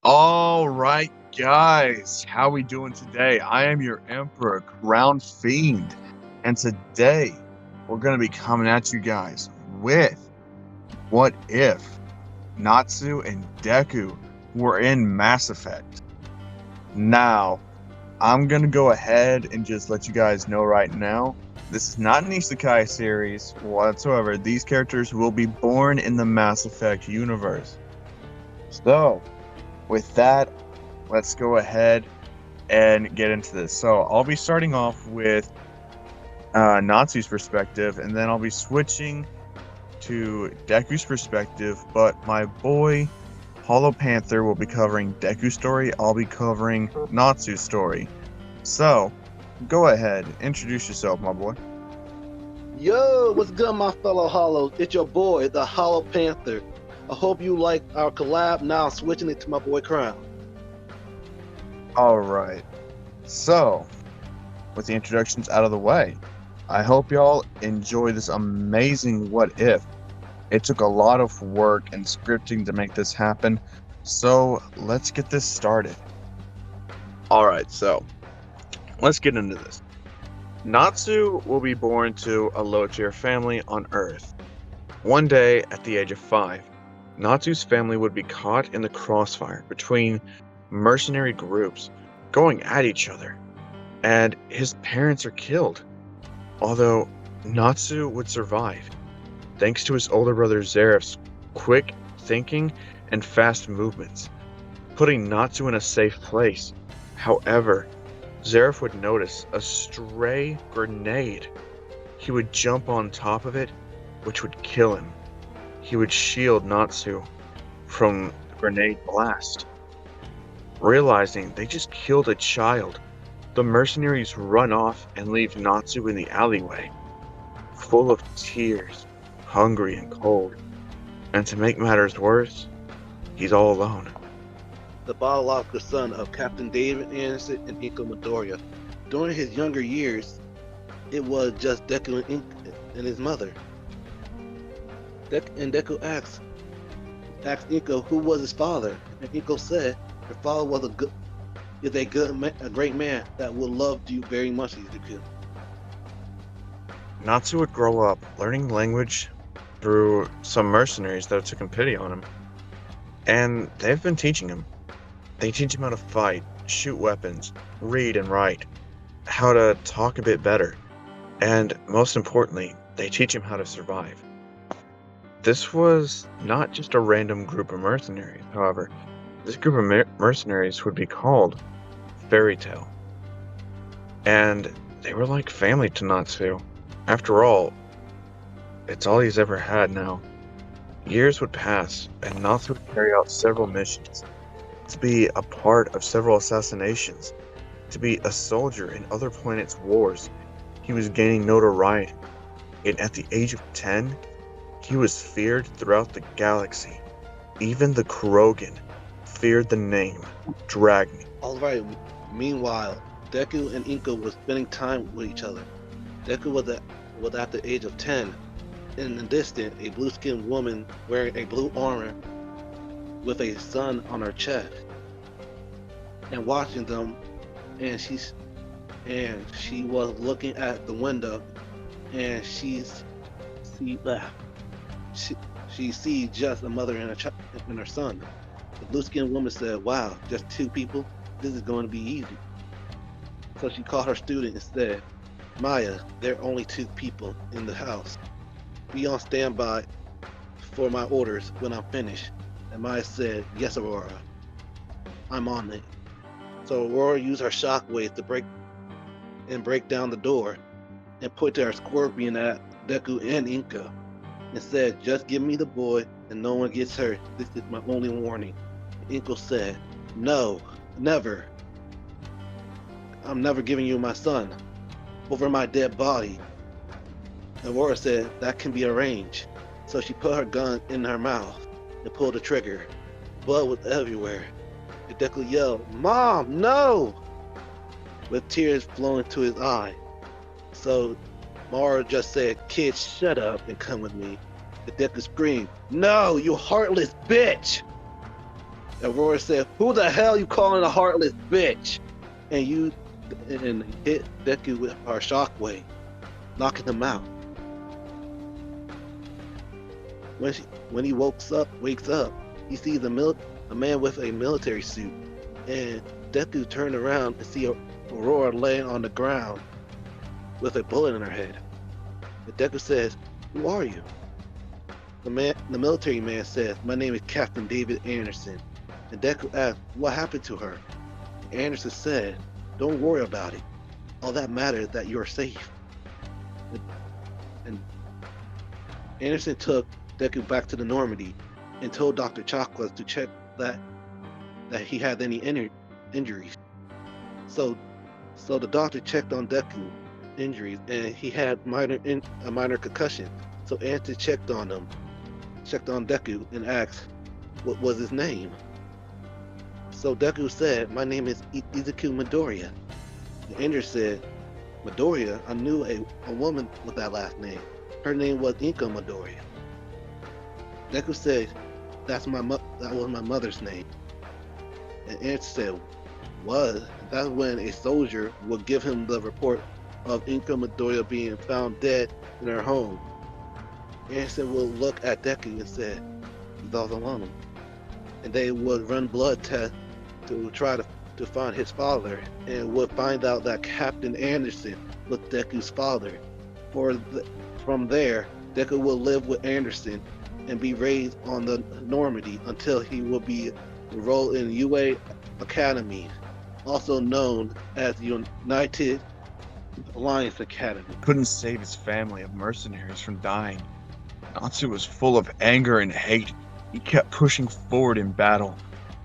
All right, guys, how we doing today? I am your Emperor, Crown Fiend, and today we're going to be coming at you guys with what if Natsu and Deku were in Mass Effect. Now, I'm going to go ahead and just let you guys know right now, this is not an isekai series whatsoever. These characters will be born in the Mass Effect universe. So, with that, let's go ahead and get into this. So I'll be starting off with Natsu's perspective, and then I'll be switching to Deku's perspective, but my boy Hollow Panther will be covering Deku's story. I'll be covering Natsu's story. So, go ahead, introduce yourself, my boy. Yo, what's good, my fellow Hollows? It's your boy, the Hollow Panther. I hope you like our collab. Now I'm switching it to my boy Crown. Alright, so, with the introductions out of the way, I hope y'all enjoy this amazing What If. It took a lot of work and scripting to make this happen, so let's get this started. Alright, so, let's get into this. Natsu will be born to a low-tier family on Earth. One day, at the age of 5, Natsu's family would be caught in the crossfire between mercenary groups going at each other, and his parents are killed. Although Natsu would survive, thanks to his older brother Zeref's quick thinking and fast movements, putting Natsu in a safe place. However, Zeref would notice a stray grenade. He would jump on top of it, which would kill him. He would shield Natsu from the grenade blast. Realizing they just killed a child, the mercenaries run off and leave Natsu in the alleyway, full of tears, hungry and cold. And to make matters worse, he's all alone. The biological son of Captain David Anderson and Inko Midoriya. During his younger years, it was just Deku and his mother. Deku asked Inko who was his father, and Inko said her father was a great man that would love you very much, Deku. Natsu would grow up learning language through some mercenaries that took pity on him, and they've been teaching him. They teach him how to fight, shoot weapons, read and write, how to talk a bit better, and most importantly, they teach him how to survive. This was not just a random group of mercenaries, however. This group of mercenaries would be called Fairy Tail. And they were like family to Natsu. After all, it's all he's ever had now. Years would pass, and Natsu would carry out several missions, to be a part of several assassinations, to be a soldier in other planets' wars. He was gaining notoriety, and at the age of 10, he was feared throughout the galaxy. Even the Krogan feared the name Dragny. Alright, meanwhile, Deku and Inko were spending time with each other. Deku was at the age of 10. In the distance, a blue-skinned woman wearing a blue armor with a sun on her chest, and watching them, and she was looking at the window, and she sees just a mother and her son. The blue-skinned woman said, "Wow, just 2 people? This is going to be easy." So she called her student and said, "Maya, there are only 2 people in the house. Be on standby for my orders when I'm finished." And Maya said, "Yes, Aurora. I'm on it." So Aurora used her shockwaves to break down the door and pointed her scorpion at Deku and Inko and said, "Just give me the boy and no one gets hurt. This is my only warning." Inko said, "No, never." I'm never giving you my son over my dead body. Aurora said that can be arranged. So she put her gun in her mouth and pulled the trigger. Blood was everywhere. And Deku yelled, "Mom, no!" with tears flowing to his eye. So Mara just said, "Kid, shut up and come with me." And Deku screamed, "No, you heartless bitch!" Aurora said, "Who the hell you calling a heartless bitch?" And hit Deku with her shockwave, knocking him out. When he wakes up, he sees a man with a military suit, and Deku turned around and see Aurora laying on the ground with a bullet in her head. And Deku says, "Who are you?" The military man says, "My name is Captain David Anderson." And Deku asked, "What happened to her?" Anderson said, "Don't worry about it. All that matters is that you're safe." And Anderson took Deku back to the Normandy and told Dr. Chocolate to check that he had any injuries. So the doctor checked on Deku injuries, and he had a minor concussion. So Anderson checked on Deku and asked what was his name. So Deku said, "My name is Izuku Midoriya." And Anderson said, "Midoriya? I knew a woman with that last name. Her name was Inka Midoriya." Deku said, that was my mother's name." And Anderson said, "Was?" That's when a soldier would give him the report of Inka Midoriya being found dead in her home. Anderson would look at Deku and say, "He's all alone." And they would run blood tests to try to find his father, and would find out that Captain Anderson was Deku's father. From there, Deku will live with Anderson and be raised on the Normandy until he will be enrolled in UA Academy, also known as United Alliance Academy. Couldn't save his family of mercenaries from dying. Natsu was full of anger and hate. He kept pushing forward in battle.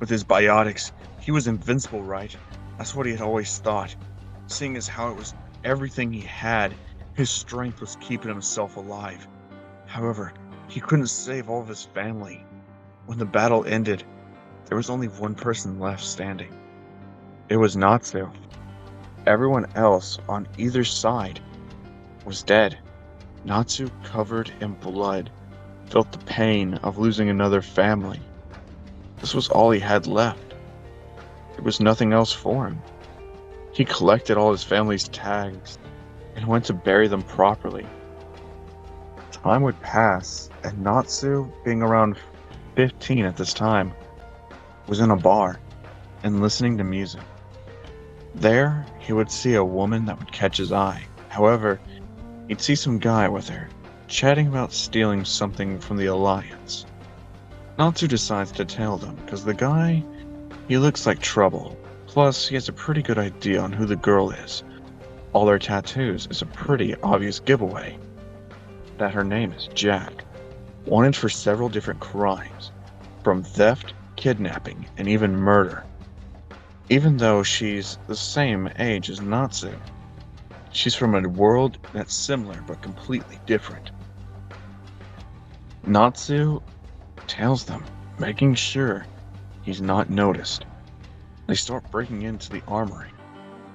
With his biotics, he was invincible, right? That's what he had always thought. Seeing as how it was everything he had, his strength was keeping himself alive. However, he couldn't save all of his family. When the battle ended, there was only one person left standing. It was Natsu. Everyone else on either side was dead. Natsu, covered in blood, felt the pain of losing another family. This was all he had left. There was nothing else for him. He collected all his family's tags and went to bury them properly. Time would pass, and Natsu, being around 15 at this time, was in a bar and listening to music. There, he would see a woman that would catch his eye. However, he'd see some guy with her, chatting about stealing something from the Alliance. Natsu decides to tell them, because the guy, he looks like trouble. Plus, he has a pretty good idea on who the girl is. All their tattoos is a pretty obvious giveaway that her name is Jack, wanted for several different crimes, from theft, kidnapping, and even murder. Even though she's the same age as Natsu, she's from a world that's similar but completely different. Natsu tells them, making sure he's not noticed. They start breaking into the armory.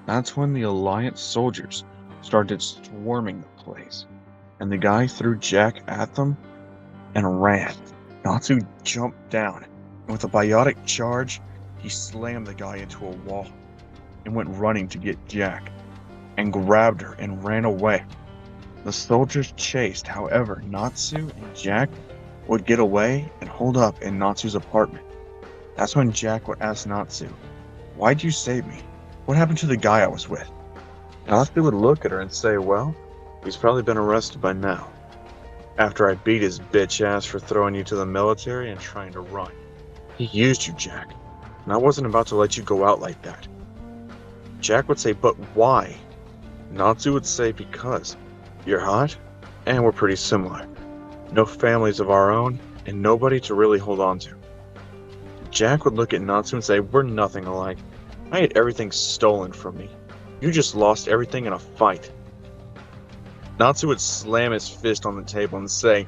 That's when the Alliance soldiers started swarming the place, and the guy threw Jack at them and ran. Natsu jumped down, and with a biotic charge, he slammed the guy into a wall and went running to get Jack, and grabbed her and ran away. The soldiers chased, however, Natsu and Jack would get away and hold up in Natsu's apartment. That's when Jack would ask Natsu, "Why'd you save me? What happened to the guy I was with?" Natsu would look at her and say, "Well, he's probably been arrested by now. After I beat his bitch ass for throwing you to the military and trying to run. He used you, Jack, and I wasn't about to let you go out like that." Jack would say, "But why?" Natsu would say, "Because you're hot, and we're pretty similar. No families of our own, and nobody to really hold on to." Jack would look at Natsu and say, "We're nothing alike. I had everything stolen from me. You just lost everything in a fight. Natsu would slam his fist on the table and say,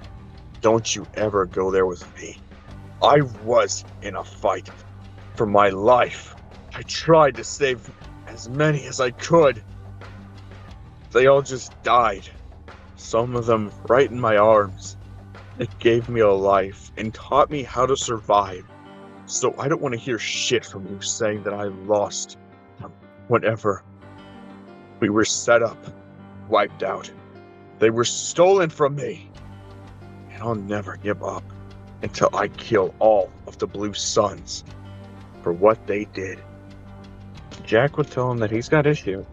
"Don't you ever go there with me. I was in a fight for my life. I tried to save as many as I could. They all just died. Some of them right in my arms. It gave me a life and taught me how to survive. So I don't want to hear shit from you saying that I lost whenever we were set up, wiped out. They were stolen from me. And I'll never give up until I kill all of the Blue Suns for what they did." Jack would tell him that he's got issues,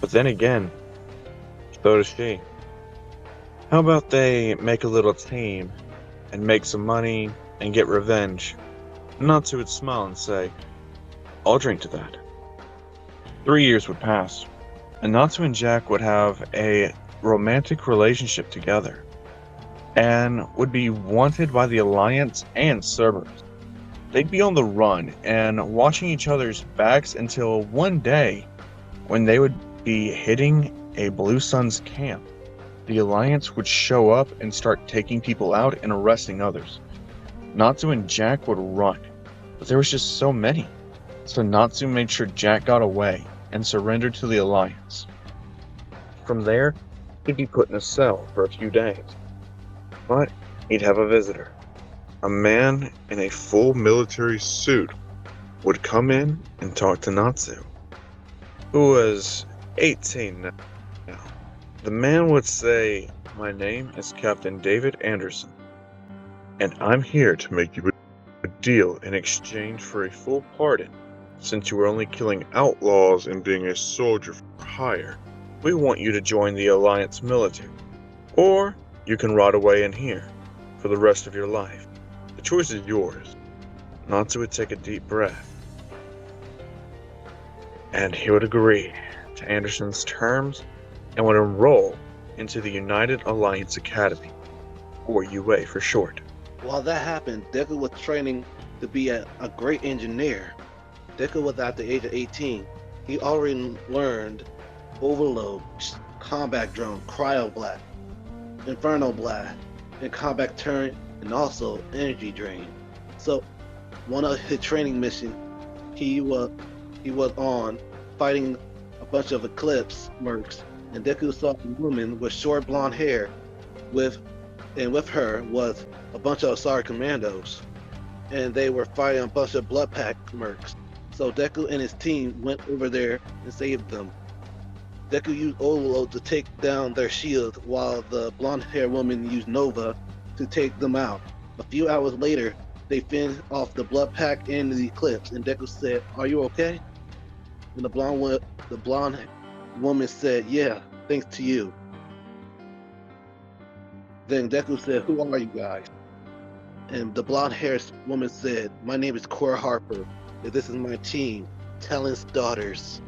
but then again, so does she. How about they make a little team and make some money and get revenge? Natsu would smile and say, "I'll drink to that." 3 years would pass, and Natsu and Jack would have a romantic relationship together, and would be wanted by the Alliance and Cerberus. They'd be on the run and watching each other's backs until one day, when they would be hitting a Blue Suns camp, the Alliance would show up and start taking people out and arresting others. Natsu and Jack would run, but there was just so many. So Natsu made sure Jack got away and surrendered to the Alliance. From there, he'd be put in a cell for a few days. But he'd have a visitor. A man in a full military suit would come in and talk to Natsu, who was 18 now. The man would say, "My name is Captain David Anderson, and I'm here to make you a deal in exchange for a full pardon. Since you were only killing outlaws and being a soldier for hire, we want you to join the Alliance military. Or you can rot away in here for the rest of your life. The choice is yours." Natsu would take a deep breath, and he would agree to Anderson's terms and would enroll into the United Alliance Academy, or UA for short. While that happened, Deku was training to be a great engineer. Deku was at the age of 18. He already learned Overload, Combat Drone, Cryo Blast, Inferno Blast, and Combat Turret, and also Energy Drain. So, one of his training missions, he was on fighting a bunch of Eclipse mercs, and Deku saw a woman with short blonde hair, with her was a bunch of Asari commandos, and they were fighting a bunch of Blood Pack mercs. So Deku and his team went over there and saved them. Deku used Overload to take down their shields, while the blonde-haired woman used Nova to take them out. A few hours later, they finished off the Blood Pack and the Eclipse, and Deku said, "Are you okay?" And the blonde woman said, "Yeah, thanks to you." Then Deku said, "Who are you guys?" And the blonde-haired woman said, "My name is Cora Harper, and this is my team, Talon's Daughters."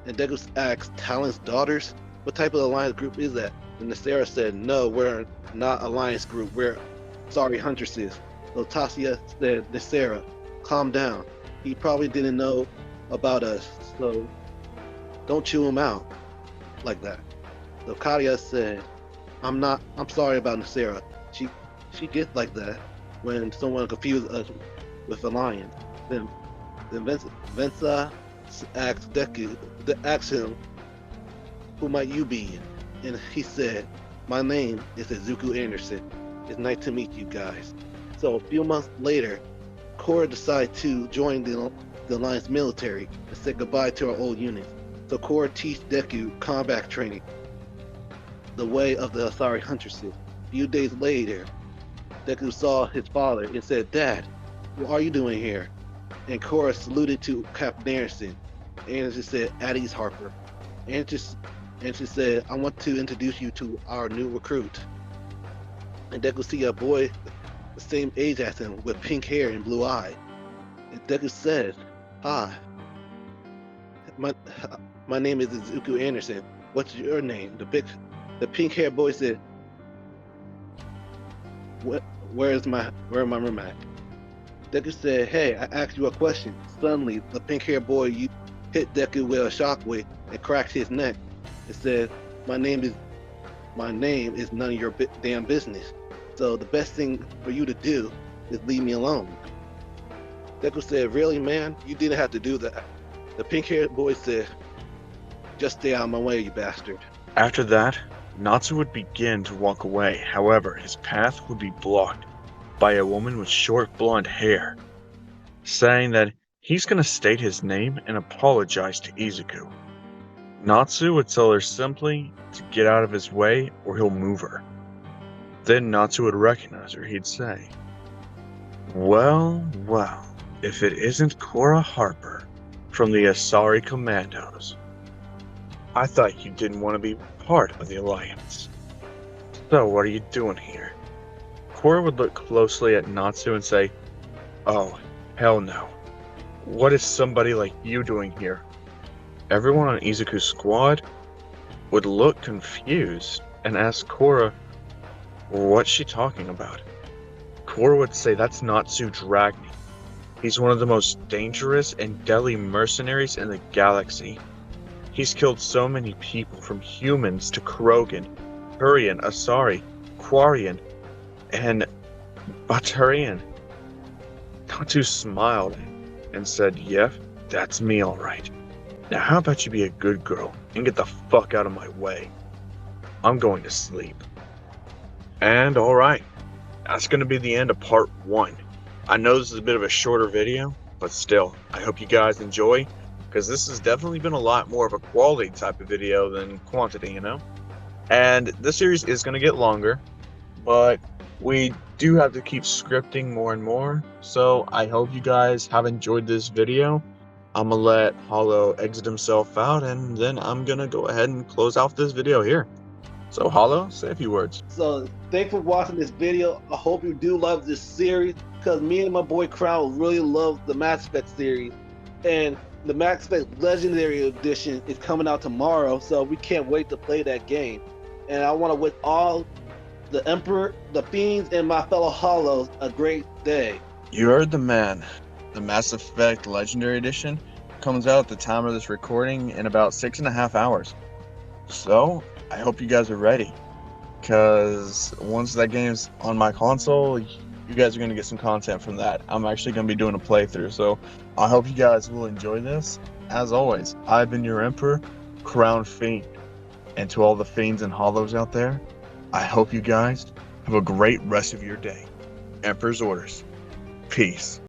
And Deku asked, "Talon's Daughters? What type of alliance group is that?" And Nasera said, "No, we're not alliance group, we're sorry huntresses." So Tasia said, "Nasera, calm down. He probably didn't know about us, so don't chew him out like that." So Kadia said, I'm sorry about Nasera. She gets like that when someone confuses us with alliance." Then Vensa asked Deku, asked him, "Who might you be?" And he said, "My name is Izuku Anderson. It's nice to meet you guys." So a few months later, Korra decided to join the Alliance military and say goodbye to our old units. So Korra teach Deku combat training, the way of the Asari huntresses. A few days later, Deku saw his father and said, "Dad, what are you doing here?" And Korra saluted to Captain Anderson. Anderson said, "Addie's Harper." Anderson said, "I want to introduce you to our new recruit." And Deku see a boy the same age as him with pink hair and blue eyes. And Deku says, "Hi, my name is Izuku Anderson. What's your name?" The pink haired boy said, Where am I room at?" Deku said, "Hey, I asked you a question." Suddenly, the pink haired boy hit Deku with a shockwave and cracked his neck. It said, my name is none of your damn business. So the best thing for you to do is leave me alone. Deku said, really, man? You didn't have to do that. The pink-haired boy said, just stay out of my way, you bastard. After that, Natsu would begin to walk away. However, his path would be blocked by a woman with short blonde hair, saying that he's going to state his name and apologize to Izuku. Natsu would tell her simply to get out of his way or he'll move her. Then Natsu would recognize her. He'd say, well, if it isn't Cora Harper from the Asari Commandos. I thought you didn't want to be part of the Alliance. So what are you doing here? Cora would look closely at Natsu and say, oh, hell no. What is somebody like you doing here? Everyone on Izuku's squad would look confused and ask Cora, what's she talking about? Cora would say that's Natsu Dragni. He's one of the most dangerous and deadly mercenaries in the galaxy. He's killed so many people, from humans to Krogan, Turian, Asari, Quarian, and Baturian. Natsu smiled and said, yep, that's me alright. Now how about you be a good girl and get the fuck out of my way? I'm going to sleep. And alright, that's going to be the end of part 1. I know this is a bit of a shorter video, but still, I hope you guys enjoy, because this has definitely been a lot more of a quality type of video than quantity, you know? And this series is going to get longer, but we do have to keep scripting more and more, so I hope you guys have enjoyed this video. I'm going to let Hollow exit himself out, and then I'm going to go ahead and close out this video here. So Hollow, say a few words. So thanks for watching this video. I hope you do love this series, because me and my boy Crown really love the Mass Effect series, and the Mass Effect Legendary Edition is coming out tomorrow, so we can't wait to play that game. And I want to wish all the Emperor, the Fiends, and my fellow Hollows a great day. You heard the man. The Mass Effect Legendary Edition comes out at the time of this recording in about 6.5 hours. So I hope you guys are ready, because once that game's on my console, you guys are going to get some content from that. I'm actually going to be doing a playthrough, so I hope you guys will enjoy this. As always, I've been your Emperor, Crown Fiend. And to all the Fiends and Hollows out there, I hope you guys have a great rest of your day. Emperor's orders. Peace.